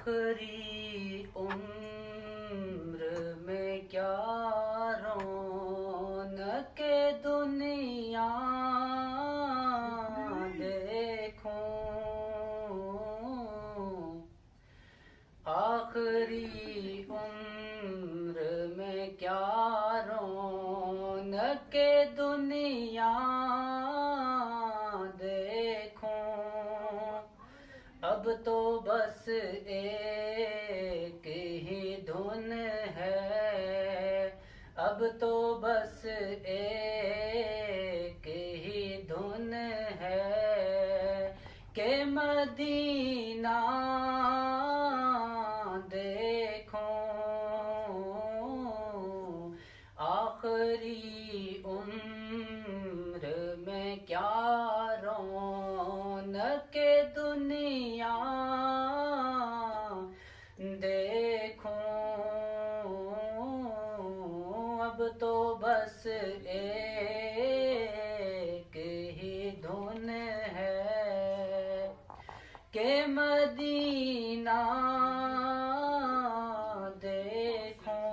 آخری عمر میں کیا رونق دنیا دیکھوں، آخری عمر میں کیا رونق دنیا دیکھوں، اب تو بس ایک ہی دھن ہے، اب تو بس ایک ہی دھن ہے کہ مدینہ دیکھوں، آخری عمر میں کیا رونق دنیا دیکھوں، اب تو بس ایک ہی دھن ہے کہ مدینہ دیکھوں،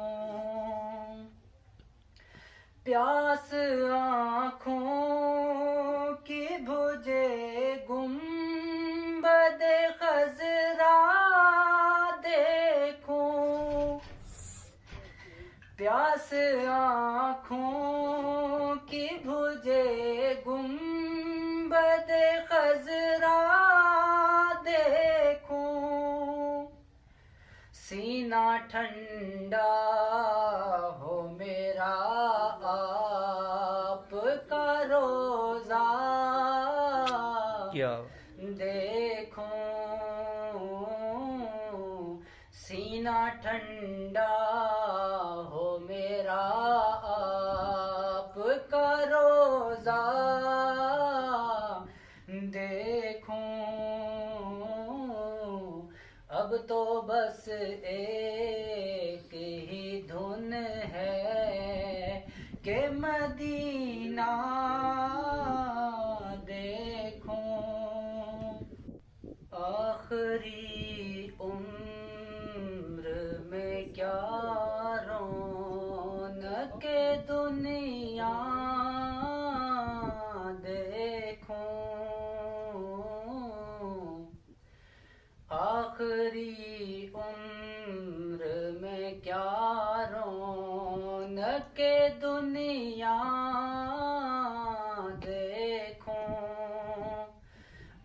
پیاس آنکھوں کی بجھے گنبد خضرا دیکھوں، پیاس آنکھوں کی بجھے گنبد خضرا دیکھوں، سینہ ٹھنڈا ہو میرا آپ کا روزہ دیکھوں، سینہ ٹھنڈا ہو میرا آپ کا روزہ دیکھوں، اب تو بس ایک ہی دھن ہے کہ مدینہ دیکھوں، آخری عمر میں کیا رونق دنیا دیکھوں، آخری عمر میں کیا رونق دنیا دیکھوں،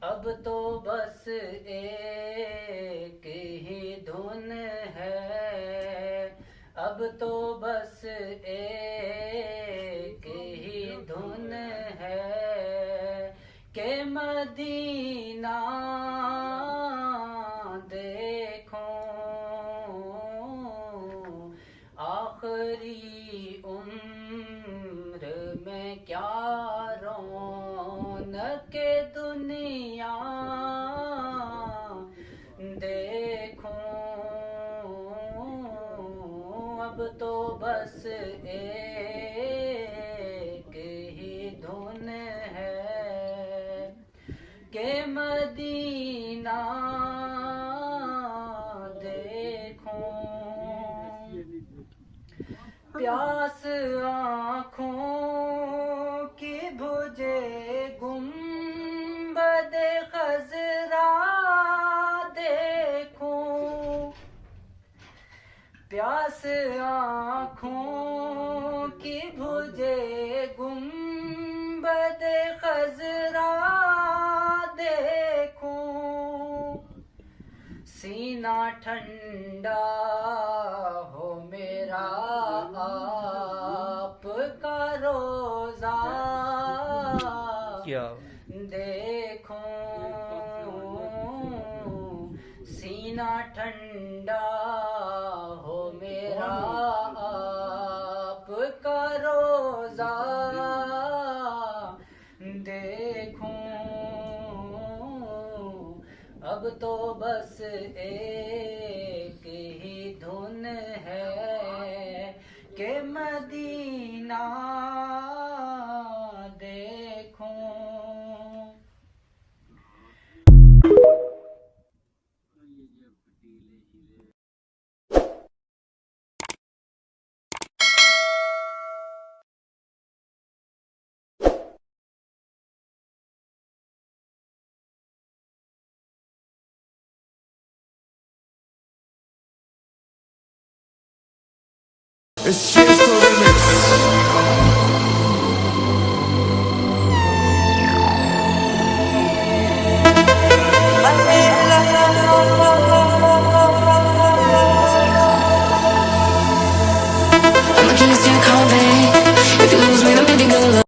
اب تو بس ایک ہی دھن ہے، اب تو بس ایک ہی دھن ہے کہ مدینہ دیکھوں، آخری عمر میں کیا رونق دنیا دیکھوں، اب تو بس ایک ہی دھن ہے کہ مدینہ دیکھوں، پیاس آنکھوں کی بجھے گنبد خضرا دیکھوں، پیاس آنکھوں کی بجھے گنبد خضرا دیکھوں، سینہ ٹھنڈا ہو میرا آپ کا روزہ دیکھوں، سینہ ٹھنڈا ہو میرا آپ کا روزہ دیکھوں، اب تو بس ایک ہی دھن ہے کہ مدینہ دیکھوں، It's just